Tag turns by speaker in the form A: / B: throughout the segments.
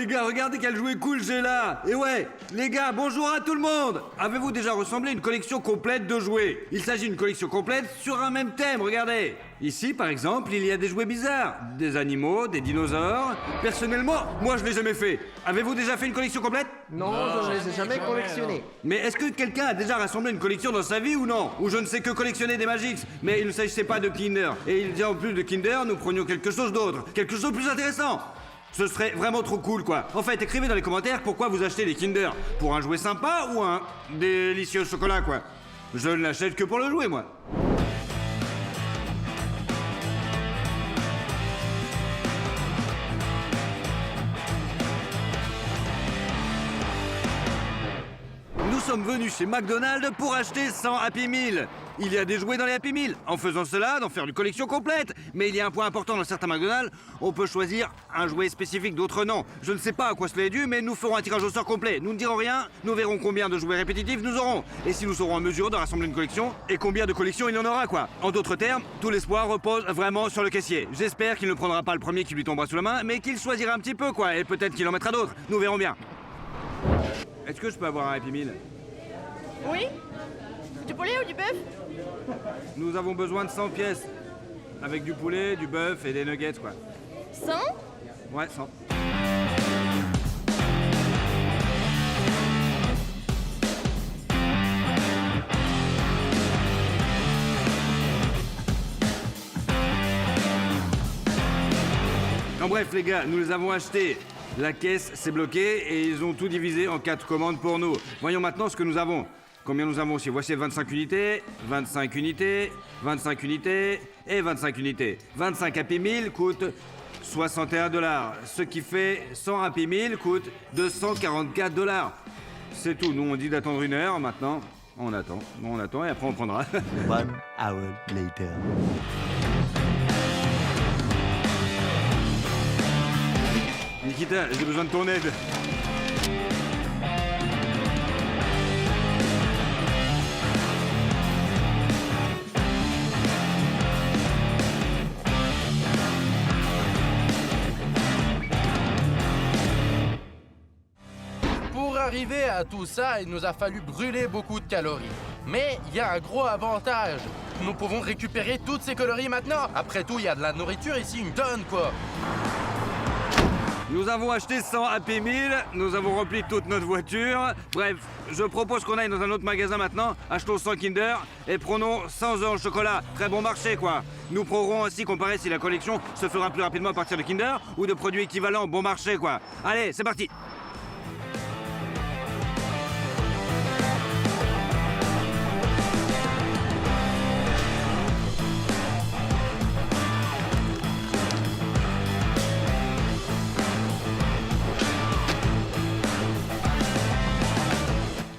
A: les gars, regardez quel jouet cool j'ai là. Et ouais, les gars, bonjour à tout le monde. Avez-vous déjà ressemblé une collection complète de jouets? Il s'agit d'une collection complète sur un même thème, regardez. Ici, par exemple, il y a des jouets bizarres. Des animaux, des dinosaures. Personnellement, moi je l'ai jamais fait. Avez-vous déjà fait une collection complète?
B: Non, je ne les ai jamais collectionnés.
A: Mais est-ce que quelqu'un a déjà rassemblé une collection dans sa vie ou non? Ou je ne sais que collectionner des Magix, mais il ne s'agissait pas de Kinder. Et il dit en plus de Kinder, nous prenions quelque chose d'autre. Quelque chose de plus intéressant. Ce serait vraiment trop cool, quoi. En fait, écrivez dans les commentaires pourquoi vous achetez des Kinder. Pour un jouet sympa ou un délicieux chocolat, quoi. Je ne l'achète que pour le jouet, moi. Nous sommes venus chez McDonald's pour acheter 100 Happy Meal. Il y a des jouets dans les Happy Meal. En faisant cela, d'en faire une collection complète. Mais il y a un point important dans certains McDonald's, on peut choisir un jouet spécifique, d'autres non. Je ne sais pas à quoi cela est dû, mais nous ferons un tirage au sort complet. Nous ne dirons rien, nous verrons combien de jouets répétitifs nous aurons. Et si nous serons en mesure de rassembler une collection, et combien de collections il y en aura, quoi. En d'autres termes, tout l'espoir repose vraiment sur le caissier. J'espère qu'il ne prendra pas le premier qui lui tombera sous la main, mais qu'il choisira un petit peu, quoi. Et peut-être qu'il en mettra d'autres. Nous verrons bien. Est-ce que je peux avoir un Happy Meal?
C: Oui? Du poulet ou du bœuf?
A: Nous avons besoin de 100 pièces. Avec du poulet, du bœuf et des nuggets, quoi.
C: 100?
A: Ouais, 100. En bref, les gars, nous les avons achetés. La caisse s'est bloquée et ils ont tout divisé en 4 commandes pour nous. Voyons maintenant ce que nous avons. Combien nous avons ici? Voici 25 unités, 25 unités, 25 unités et 25 unités. 25 Happy Meal coûte 61 $. Ce qui fait 100 Happy Meal coûte 244 $. C'est tout. Nous, on dit d'attendre 1 heure. Maintenant, on attend et après on prendra.
D: 1 hour later.
A: Nikita, j'ai besoin de ton aide.
E: Pour arriver à tout ça, il nous a fallu brûler beaucoup de calories. Mais il y a un gros avantage. Nous pouvons récupérer toutes ces calories maintenant. Après tout, il y a de la nourriture ici, une tonne, quoi.
A: Nous avons acheté 100 Happy Meal, nous avons rempli toute notre voiture. Bref, je propose qu'on aille dans un autre magasin maintenant, achetons 100 Kinder et prenons 100 œufs au chocolat. Très bon marché, quoi. Nous pourrons ainsi comparer si la collection se fera plus rapidement à partir de Kinder ou de produits équivalents bon marché, quoi. Allez, c'est parti.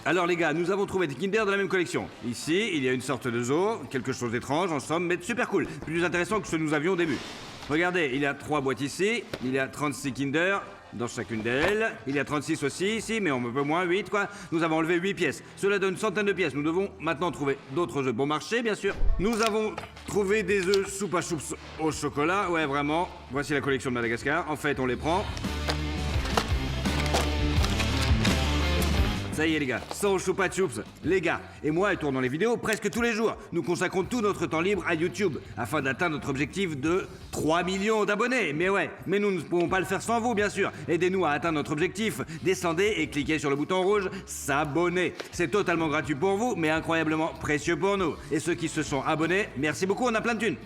A: Alors les gars, nous avons trouvé des Kinder de la même collection. Ici, il y a une sorte de zoo, quelque chose d'étrange en somme, mais super cool. Plus intéressant que ce que nous avions au début. Regardez, il y a 3 boîtes ici, il y a 36 Kinder dans chacune d'elles. Il y a 36 aussi ici, mais on peut moins 8 quoi. Nous avons enlevé 8 pièces. Cela donne une centaine de pièces. Nous devons maintenant trouver d'autres œufs bon marché, bien sûr. Nous avons trouvé des œufs Chupa Chups au chocolat. Ouais, vraiment. Voici la collection de Madagascar. En fait, on les prend. Ça y est les gars, 100 Chupa Chups. Les gars, et moi, et tournons les vidéos presque tous les jours. Nous consacrons tout notre temps libre à YouTube afin d'atteindre notre objectif de 3 millions d'abonnés. Mais ouais, mais nous ne pouvons pas le faire sans vous, bien sûr. Aidez-nous à atteindre notre objectif. Descendez et cliquez sur le bouton rouge s'abonner. C'est totalement gratuit pour vous, mais incroyablement précieux pour nous. Et ceux qui se sont abonnés, merci beaucoup, on a plein de thunes.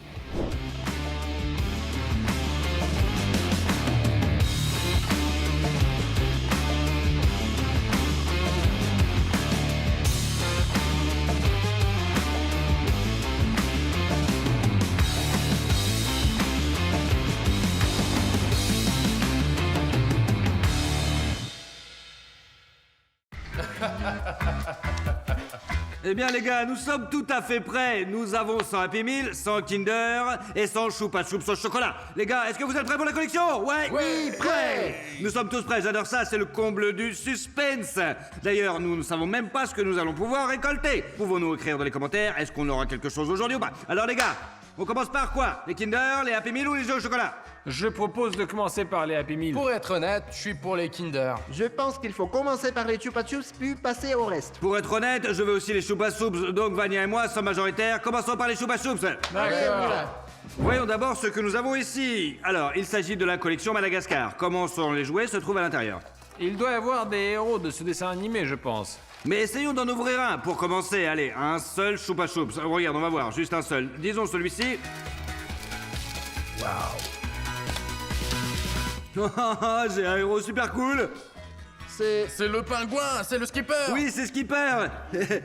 A: Eh bien les gars, nous sommes tout à fait prêts. Nous avons 100 Happy Meal, 100 Kinder et 100 Chupa Chups au chocolat. Les gars, est-ce que vous êtes prêts pour la collection? Ouais.
E: Oui, prêts.
A: Nous sommes tous prêts, j'adore ça, c'est le comble du suspense. D'ailleurs, nous ne savons même pas ce que nous allons pouvoir récolter. Pouvons-nous écrire dans les commentaires, est-ce qu'on aura quelque chose aujourd'hui ou pas? Alors les gars, On commence par quoi? Les Kinder, les Happy Meal ou les jeux au chocolat?
F: Je propose de commencer par les Happy Meal.
E: Pour être honnête, je suis pour les Kinder.
B: Je pense qu'il faut commencer par les Chupa Chups, puis passer au reste.
A: Pour être honnête, je veux aussi les Chupa Soups, donc Vania et moi sommes majoritaires. Commençons par les Chupa Soups.
B: Allez, on y va.
A: Voyons d'abord ce que nous avons ici. Alors, il s'agit de la collection Madagascar. Comment sont les jouets se trouvent à l'intérieur?
F: Il doit y avoir des héros de ce dessin animé, je pense.
A: Mais essayons d'en ouvrir un pour commencer. Allez, un seul Chupa Chups. Regarde, on va voir, juste un seul. Disons celui-ci. Waouh. J'ai un héros super cool.
E: C'est le pingouin, c'est le skipper.
A: Oui, c'est Skipper.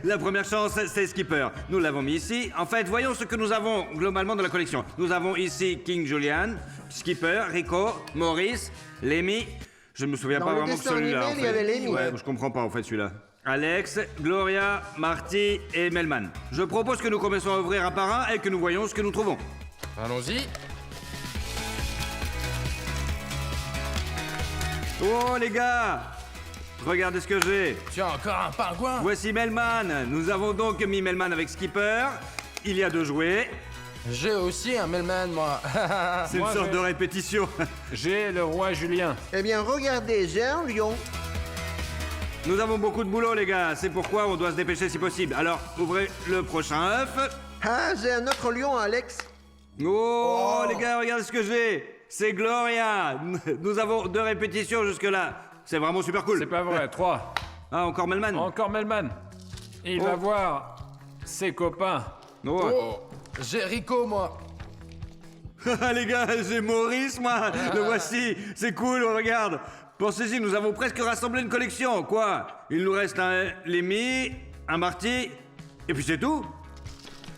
A: La première chance, c'est Skipper. Nous l'avons mis ici. En fait, voyons ce que nous avons globalement dans la collection. Nous avons ici King Julian, Skipper, Rico, Maurice, Lemmy. Je ne me souviens
B: Dans
A: pas
B: le
A: vraiment de
B: dessin
A: celui-là.
B: animé,
A: En
B: il y
A: fait.
B: avait Lemmy.
A: Ouais, je comprends pas en fait celui-là. Alex, Gloria, Marty et Melman. Je propose que nous commençons à ouvrir un par un et que nous voyons ce que nous trouvons.
E: Allons-y.
A: Oh les gars, regardez ce que j'ai.
E: Tu as encore un pingouin.
A: Voici Melman. Nous avons donc mis Melman avec Skipper. Il y a 2 jouets.
E: J'ai aussi un Melman, moi.
A: C'est une
F: Moi,
A: sorte
F: j'ai-
A: de répétition.
F: J'ai le roi Julien.
B: Eh bien, regardez, j'ai un lion.
A: Nous avons beaucoup de boulot, les gars. C'est pourquoi on doit se dépêcher si possible. Alors, ouvrez le prochain œuf.
B: Ah, j'ai un autre lion, Alex.
A: Oh, les gars, regardez ce que j'ai. C'est Gloria. Nous avons 2 répétitions jusque-là. C'est vraiment super
F: C'est
A: cool.
F: pas vrai, 3.
A: Ah, encore Melman.
F: Encore Melman. Il va voir ses copains.
A: Oh.
E: Oh, j'ai Rico, moi.
A: Les gars, j'ai Maurice, moi. Le voici. C'est cool, regarde. Pensez-y, nous avons presque rassemblé une collection. Quoi? Il nous reste un Lemmy, un Marty, et puis c'est tout.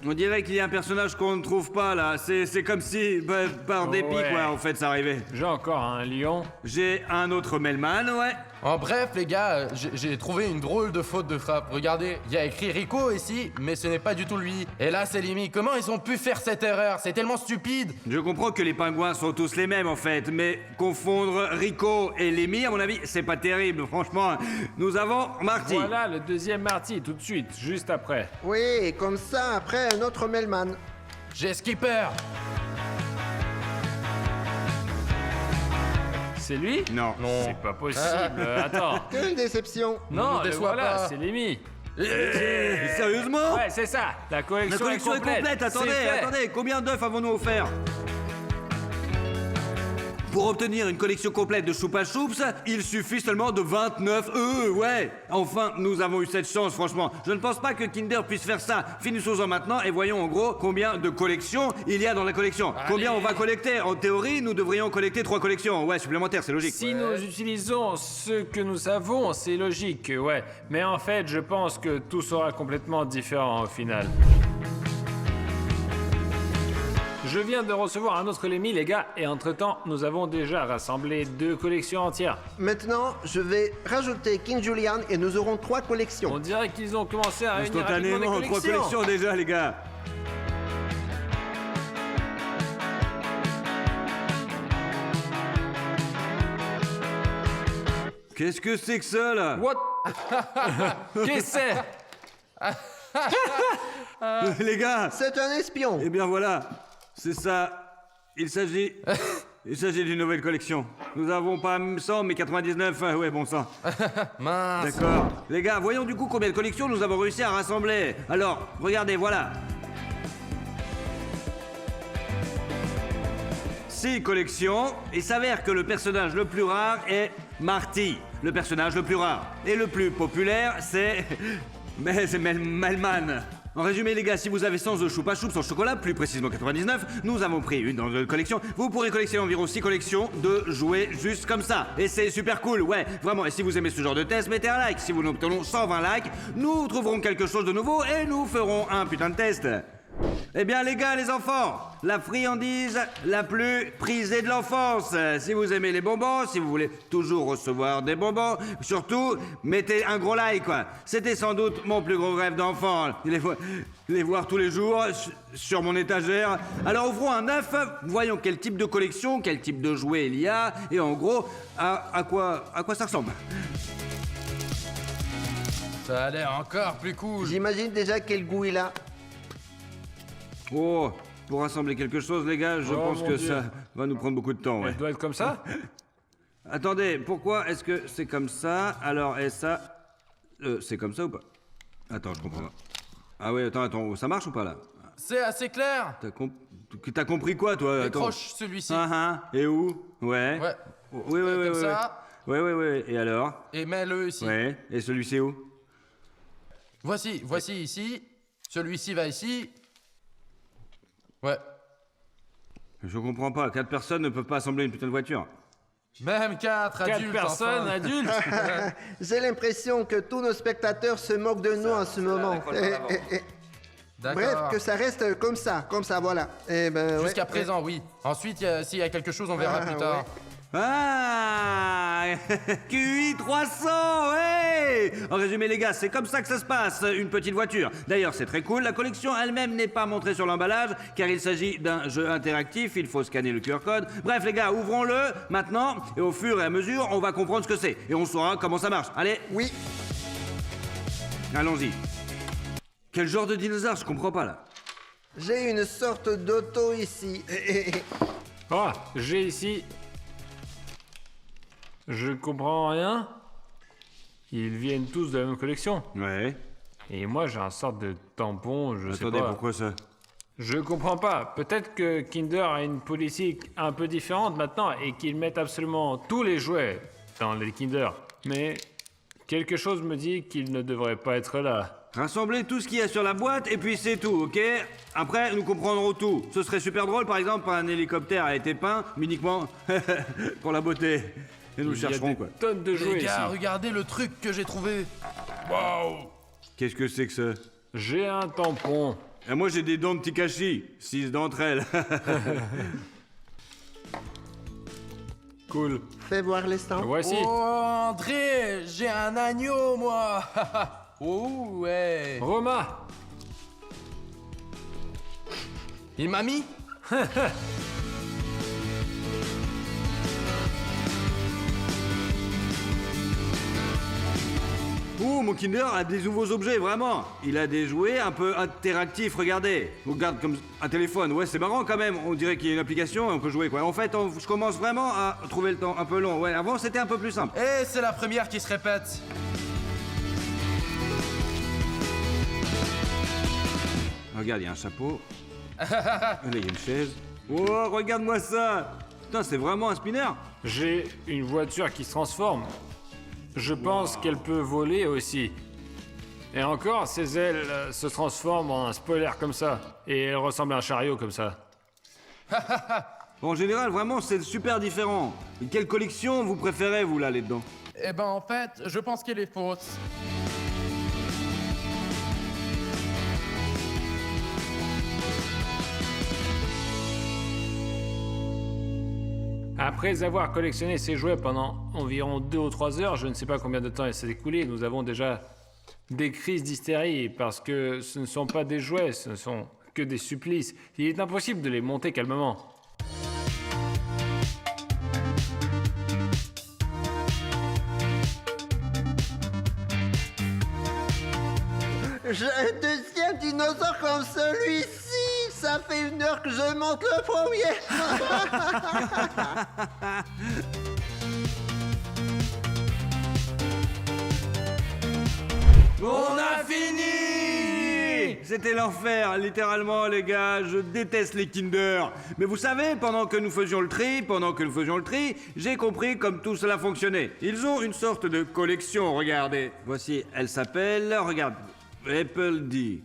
A: On dirait qu'il y a un personnage qu'on ne trouve pas là. C'est comme si, par dépit,
F: Ouais.
A: quoi, en fait, ça arrivait.
F: J'ai encore un lion.
A: J'ai un autre Melman, ouais.
E: En bref, les gars, j'ai trouvé une drôle de faute de frappe. Regardez, il y a écrit Rico ici, mais ce n'est pas du tout lui. Et là, c'est Lemmy. Comment ils ont pu faire cette erreur? C'est tellement stupide.
A: Je comprends que les pingouins sont tous les mêmes en fait, mais confondre Rico et Lemmy, à mon avis, c'est pas terrible, franchement. Nous avons Marty.
F: Voilà le deuxième Marty, tout de suite, juste après.
B: Oui, et comme ça, après, un autre Melman.
E: J'ai Skipper.
F: C'est lui?
A: Non.
F: C'est pas possible. Attends.
B: Quelle déception.
F: Non,
E: nous
F: le
E: déçois
F: voilà,
E: pas.
F: c'est Lemmy.
A: Sérieusement?
F: Ouais, c'est ça. La
A: La
F: collection,
A: collection est complète, attendez,
F: C'est fait.
A: attendez, combien d'œufs avons-nous offert? Pour obtenir une collection complète de Chupa Chups, il suffit seulement de 29 œufs, ouais. Enfin, nous avons eu cette chance, franchement. Je ne pense pas que Kinder puisse faire ça. Finissons-en maintenant et voyons en gros combien de collections il y a dans la collection. Combien on va collecter? En théorie, nous devrions collecter 3 collections. Ouais, supplémentaires, c'est logique.
F: Si nous utilisons ce que nous savons, c'est logique, ouais. Mais en fait, je pense que tout sera complètement différent au final. Je viens de recevoir un autre Lemmy, les gars, et entre-temps, nous avons déjà rassemblé 2 collections entières.
B: Maintenant, je vais rajouter King Julian et nous aurons 3
F: On
B: collections.
F: dirait qu'ils ont commencé à réunir rapidement des
A: Instantanément, 3 collections déjà, les gars. Qu'est-ce que c'est que ça, là?
F: What? Qu'est-ce que c'est?
A: Les gars,
B: C'est un espion.
A: eh bien voilà, c'est ça. Il s'agit d'une nouvelle collection. Nous avons pas 100, mais 99, ouais, bon sang.
E: Mince.
A: D'accord. Les gars, voyons du coup combien de collections nous avons réussi à rassembler. Alors, regardez, voilà. 6 collections. Il s'avère que le personnage le plus rare est Marty, le personnage le plus rare. Et le plus populaire, c'est... Mais c'est Melman. En résumé, les gars, si vous avez 100 œufs Chupa Chups en chocolat, plus précisément 99, nous avons pris une dans notre collection. Vous pourrez collectionner environ 6 collections de jouets juste comme ça. Et c'est super cool, ouais, vraiment. Et si vous aimez ce genre de test, mettez un like. Si vous nous obtenons 120 likes, nous trouverons quelque chose de nouveau et nous ferons un putain de test. Eh bien, les gars, les enfants, la friandise la plus prisée de l'enfance. Si vous aimez les bonbons, si vous voulez toujours recevoir des bonbons, surtout, mettez un gros like, quoi. C'était sans doute mon plus gros rêve d'enfant, les voir tous les jours sur mon étagère. Alors, ouvrons un œuf, voyons quel type de collection, quel type de jouet il y a, et en gros, à quoi ça ressemble.
E: Ça a l'air encore plus cool.
B: J'imagine déjà quel goût il a.
A: Oh, Pour assembler quelque chose, les gars, je
F: Oh,
A: pense
F: mon
A: que
F: Dieu.
A: ça va nous prendre beaucoup de temps, ouais.
F: Elle doit être comme ça?
A: Attendez, pourquoi est-ce que c'est comme ça? Alors, et ça... c'est comme ça ou pas? Attends, je comprends pas. Ah ouais, attends, ça marche ou pas, là?
E: C'est assez clair.
A: T'as compris quoi, toi? Attends.
E: Décroche celui-ci.
A: Et où? Ouais.
E: Ouais.
A: Oui,
E: Comme ça.
A: Ouais. Et alors?
E: Et mets-le ici.
A: Ouais. Et celui-ci où?
E: Voici ici. Celui-ci va ici. Ouais.
A: Je comprends pas. 4 personnes ne peuvent pas assembler une putain de voiture.
E: Même 4
F: 4
E: adultes.
F: personnes,
E: enfin.
F: adultes?
B: J'ai l'impression que tous nos spectateurs se moquent de nous en ce moment.
E: D'accord.
B: Bref, que ça reste comme ça, voilà. Eh ben,
E: Jusqu'à
B: ouais.
E: présent, oui. Ensuite, s'il y a quelque chose, on verra plus tard.
A: Ah QI 300, ouais. En résumé, les gars, c'est comme ça que ça se passe, une petite voiture. D'ailleurs, c'est très cool, la collection elle-même n'est pas montrée sur l'emballage, car il s'agit d'un jeu interactif, il faut scanner le QR code. Bref, les gars, ouvrons-le maintenant, et au fur et à mesure, on va comprendre ce que c'est, et on saura comment ça marche. Allez,
B: Oui,
A: allons-y. Quel genre de dinosaure? Je comprends pas, là.
B: j'ai une sorte d'auto ici.
F: Oh, j'ai ici... Je comprends rien. Ils viennent tous de la même collection.
A: Ouais.
F: Et moi, j'ai un sorte de tampon, je sais
A: Attendez,
F: pas.
A: pourquoi ça?
F: Je comprends pas. Peut-être que Kinder a une politique un peu différente maintenant et qu'ils mettent absolument tous les jouets dans les Kinder. Mais quelque chose me dit qu'ils ne devraient pas être là.
A: Rassemblez tout ce qu'il y a sur la boîte et puis c'est tout, ok? Après, nous comprendrons tout. Ce serait super drôle, par exemple, un hélicoptère a été peint, mais uniquement pour la beauté. Et nous le
F: Il y a
A: chercherons,
F: des
A: quoi.
F: tonnes de jouets
E: Les gars,
F: ici.
E: regardez le truc que j'ai trouvé. Waouh.
A: Qu'est-ce que c'est que ça?
F: J'ai un tampon.
A: Et moi, j'ai des dents de Tikashi. 6 d'entre elles.
F: Cool.
B: Fais voir les stands.
F: Voici.
E: Oh, André, j'ai un agneau, moi. Oh, ouais.
F: Roma.
E: Et mamie?
A: Ouh, mon Kinder a des nouveaux objets, vraiment. Il a des jouets un peu interactifs, regardez. On regarde comme un téléphone. Ouais, c'est marrant quand même. On dirait qu'il y a une application et on peut jouer, quoi. En fait, je commence vraiment à trouver le temps un peu long. Ouais, avant, c'était un peu plus simple.
E: Eh, c'est la première qui se répète.
A: Regarde, il y a un chapeau. Là, il y a une chaise. Oh, regarde-moi ça. Putain, c'est vraiment un spinner.
F: J'ai une voiture qui se transforme. Je pense qu'elle peut voler aussi. Et encore, ses ailes se transforment en un spoiler comme ça. Et elle ressemble à un chariot comme ça.
A: En général, vraiment, c'est super différent. Et quelle collection vous préférez, vous, là, dedans?
E: Eh ben, en fait, je pense qu'elle est fausse.
F: Après avoir collectionné ces jouets pendant environ 2 ou 3 heures, je ne sais pas combien de temps il s'est écoulé, nous avons déjà des crises d'hystérie parce que ce ne sont pas des jouets, ce ne sont que des supplices. Il est impossible de les monter calmement.
B: J'ai un deuxième dinosaure comme celui-ci. Ça fait 1 heure que je monte le premier.
A: On a fini! C'était l'enfer, littéralement, les gars. Je déteste les Kinder. Mais vous savez, pendant que nous faisions le tri, j'ai compris comme tout cela fonctionnait. Ils ont une sorte de collection, regardez. Voici, elle s'appelle, regarde, Apple D.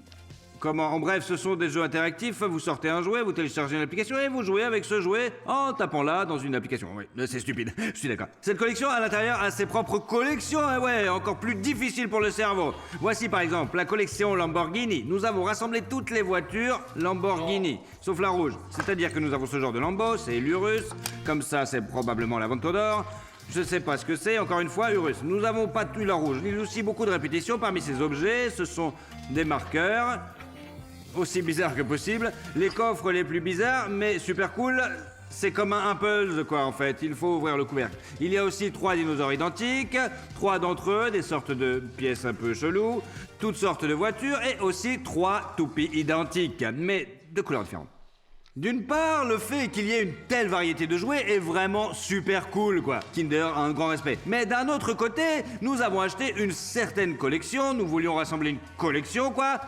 A: En bref, ce sont des jeux interactifs. Vous sortez un jouet, vous téléchargez une application et vous jouez avec ce jouet en tapant là dans une application. Oui, c'est stupide, je suis d'accord. Cette collection à l'intérieur a ses propres collections, hein, ouais, encore plus difficile pour le cerveau. Voici par exemple la collection Lamborghini. Nous avons rassemblé toutes les voitures Lamborghini, sauf la rouge. C'est-à-dire que nous avons ce genre de Lambo, c'est l'Urus. Comme ça, c'est probablement la Ventador. Je sais pas ce que c'est, encore une fois, Urus. Nous n'avons pas eu la rouge. Il y a aussi beaucoup de répétitions parmi ces objets. Ce sont des marqueurs, aussi bizarres que possible. Les coffres les plus bizarres, mais super cool. C'est comme un puzzle, quoi, en fait. Il faut ouvrir le couvercle. Il y a aussi 3 dinosaures identiques, 3 d'entre eux, des sortes de pièces un peu cheloues, toutes sortes de voitures, et aussi 3 toupies identiques, mais de couleurs différentes. D'une part, le fait qu'il y ait une telle variété de jouets est vraiment super cool, quoi. Kinder a un grand respect. Mais d'un autre côté, nous avons acheté une certaine collection, nous voulions rassembler une collection, quoi.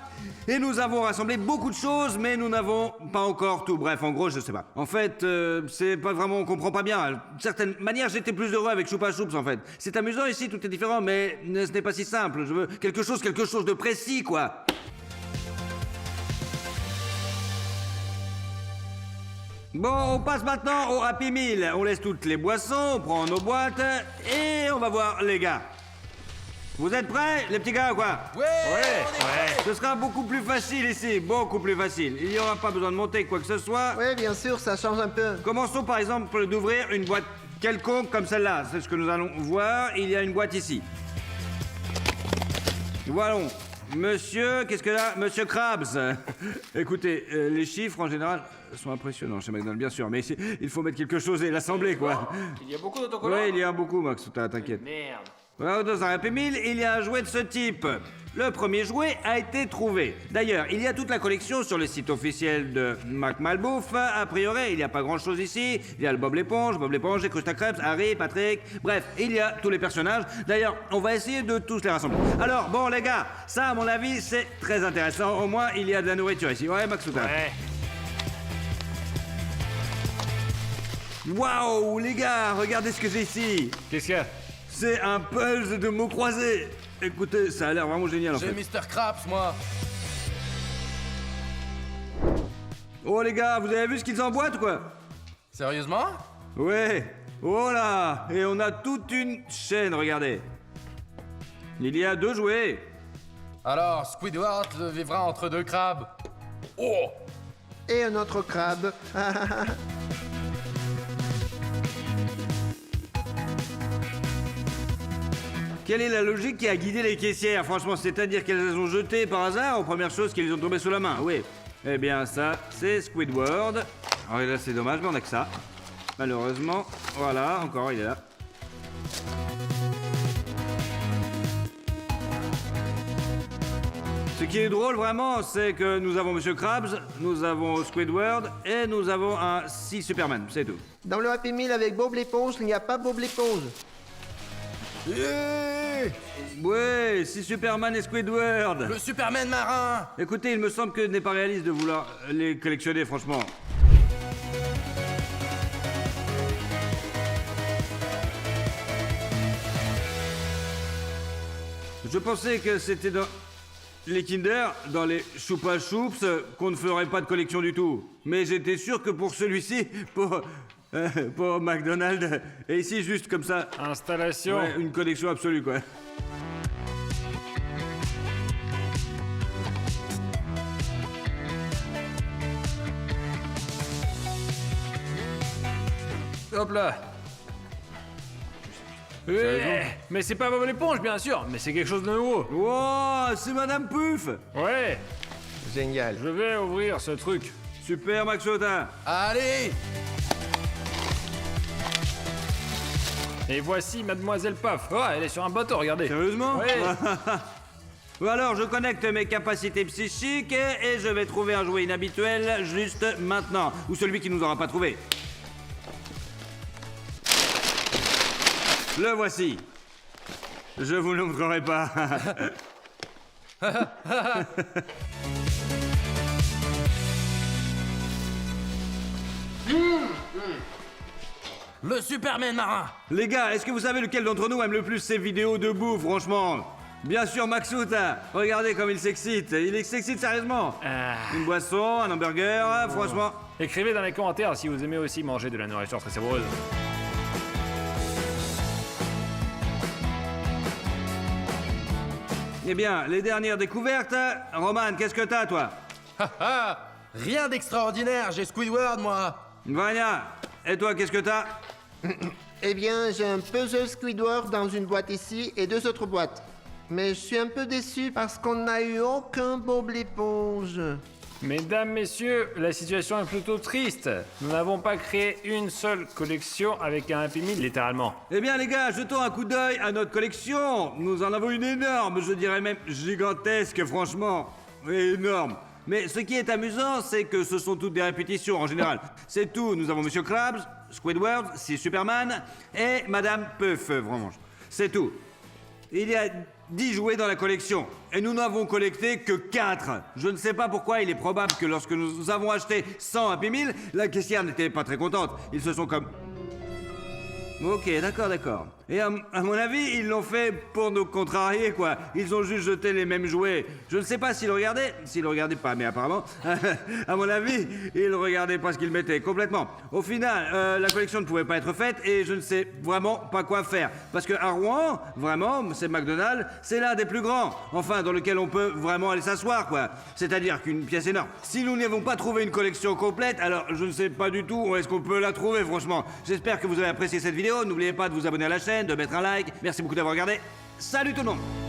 A: Et nous avons rassemblé beaucoup de choses, mais nous n'avons pas encore tout. Bref, en gros, je sais pas. En fait, c'est pas vraiment, on comprend pas bien. D'une certaine manière, j'étais plus heureux avec Choupa Choups, en fait. C'est amusant ici, tout est différent, mais ce n'est pas si simple. Je veux quelque chose de précis, quoi. Bon, on passe maintenant au Happy Meal. On laisse toutes les boissons, on prend nos boîtes et on va voir les gars. Vous êtes prêts, les petits gars, ou quoi?
E: Ouais.
A: Ce sera beaucoup plus facile ici, beaucoup plus facile. Il n'y aura pas besoin de monter quoi que ce soit.
B: Oui, bien sûr, ça change un peu.
A: Commençons par exemple d'ouvrir une boîte quelconque comme celle-là. C'est ce que nous allons voir. Il y a une boîte ici. Voilà. Monsieur, qu'est-ce que là? Monsieur Krabs. Écoutez, les chiffres en général sont impressionnants chez McDonald's, bien sûr, mais ici, il faut mettre quelque chose et l'assembler, quoi.
F: Il y a beaucoup d'autocollants.
A: Oui, il y a beaucoup, Max, t'inquiète.
F: Merde.
A: Voilà, dans un Happy Meal, il y a un jouet de ce type. Le premier jouet a été trouvé. D'ailleurs, il y a toute la collection sur le site officiel de McMalbouffe. A priori, il n'y a pas grand-chose ici. Il y a le Bob l'éponge, et Krusty Krabs, Harry, Patrick. Bref, il y a tous les personnages. D'ailleurs, on va essayer de tous les rassembler. Alors, bon, les gars, ça, à mon avis, c'est très intéressant. Au moins, il y a de la nourriture ici. Ouais, Maxouta.
F: Ouais.
A: Waouh, les gars, regardez ce que j'ai ici.
F: Qu'est-ce qu'il y a?
A: C'est un puzzle de mots croisés. Écoutez, ça a l'air vraiment génial, en
E: J'ai
A: fait.
E: Mr. Krabs, moi.
A: Oh, les gars, vous avez vu ce qu'ils emboîtent, quoi?
E: Sérieusement?
A: Ouais, oh là. Et on a toute une chaîne, regardez. Il y a 2 jouets.
E: Alors, Squidward vivra entre 2 crabes. Oh!
B: Et un autre crabe.
A: Quelle est la logique qui a guidé les caissières? Franchement, c'est-à-dire qu'elles les ont jetées par hasard aux premières choses qui les ont tombées sous la main, oui. Eh bien, ça, c'est Squidward. Alors là, c'est dommage, mais on a que ça. Malheureusement, voilà, encore, il est là. Ce qui est drôle, vraiment, c'est que nous avons Monsieur Krabs, nous avons Squidward, et nous avons un Superman, c'est tout.
B: Dans le Happy Meal avec Bob l'éponge, il n'y a pas Bob l'éponge.
A: Ouais, Superman et Squidward.
E: Le Superman marin!
A: Écoutez, il me semble que ce n'est pas réaliste de vouloir les collectionner, franchement. Je pensais que c'était dans les Kinder, dans les Choupa Choups, qu'on ne ferait pas de collection du tout. Mais j'étais sûr que pour celui-ci, pour McDonald's, et ici juste comme ça,
F: Installation.
A: ouais, une collection absolue, quoi.
F: Hop là. Mais c'est pas Bob l'éponge, bien sûr, mais c'est quelque chose de nouveau.
A: Wow, c'est Madame Puff.
F: Ouais,
B: Génial.
F: je vais ouvrir ce truc.
A: Super, Maxotin.
E: Allez!
F: Et voici Mademoiselle Puff. Oh, elle est sur un bateau, regardez.
A: Sérieusement?
F: Ouais.
A: Ou alors, je connecte mes capacités psychiques et je vais trouver un jouet inhabituel juste maintenant. Ou celui qui nous aura pas trouvé. Le voici. Je vous le montrerai pas.
E: Le Superman marin!
A: Les gars, est-ce que vous savez lequel d'entre nous aime le plus ces vidéos de bouffe, franchement? Bien sûr, Maxouta. Regardez comme il s'excite. Il s'excite sérieusement. Une boisson, un hamburger, franchement.
F: Écrivez dans les commentaires si vous aimez aussi manger de la nourriture très savoureuse.
A: Eh bien, les dernières découvertes. Roman, qu'est-ce que t'as, toi?
E: Rien d'extraordinaire, j'ai Squidward, moi!
A: Vania, et toi, qu'est-ce que t'as?
B: Eh bien, j'ai un puzzle Squidward dans une boîte ici et 2 autres boîtes. Mais je suis un peu déçu parce qu'on n'a eu aucun Bob l'éponge.
F: Mesdames, messieurs, la situation est plutôt triste. Nous n'avons pas créé une seule collection avec un Happy Meal, littéralement.
A: Eh bien, les gars, jetons un coup d'œil à notre collection. Nous en avons une énorme, je dirais même gigantesque, franchement. Énorme. Mais ce qui est amusant, c'est que ce sont toutes des répétitions en général. C'est tout. Nous avons Monsieur Krabs, Squidward, c'est Superman et Madame Puff, franchement. C'est tout. Il y a 10 jouets dans la collection et nous n'avons collecté que 4. Je ne sais pas pourquoi il est probable que lorsque nous avons acheté 100 Happy Meal, la caissière n'était pas très contente. Ils se sont comme... Ok, d'accord. Et à mon avis, ils l'ont fait pour nous contrarier, quoi. Ils ont juste jeté les mêmes jouets. Je ne sais pas s'ils le regardaient. S'ils le regardaient pas, mais apparemment, à mon avis, ils regardaient pas ce qu'ils mettaient, complètement. Au final, la collection ne pouvait pas être faite et je ne sais vraiment pas quoi faire. Parce que à Rouen, vraiment, c'est McDonald's, c'est l'un des plus grands. Enfin, dans lequel on peut vraiment aller s'asseoir, quoi. C'est-à-dire qu'une pièce énorme. Si nous n'avons pas trouvé une collection complète, alors je ne sais pas du tout où est-ce qu'on peut la trouver, franchement. J'espère que vous avez apprécié cette vidéo. N'oubliez pas de vous abonner à la chaîne, de mettre un like. Merci beaucoup d'avoir regardé. Salut tout le monde!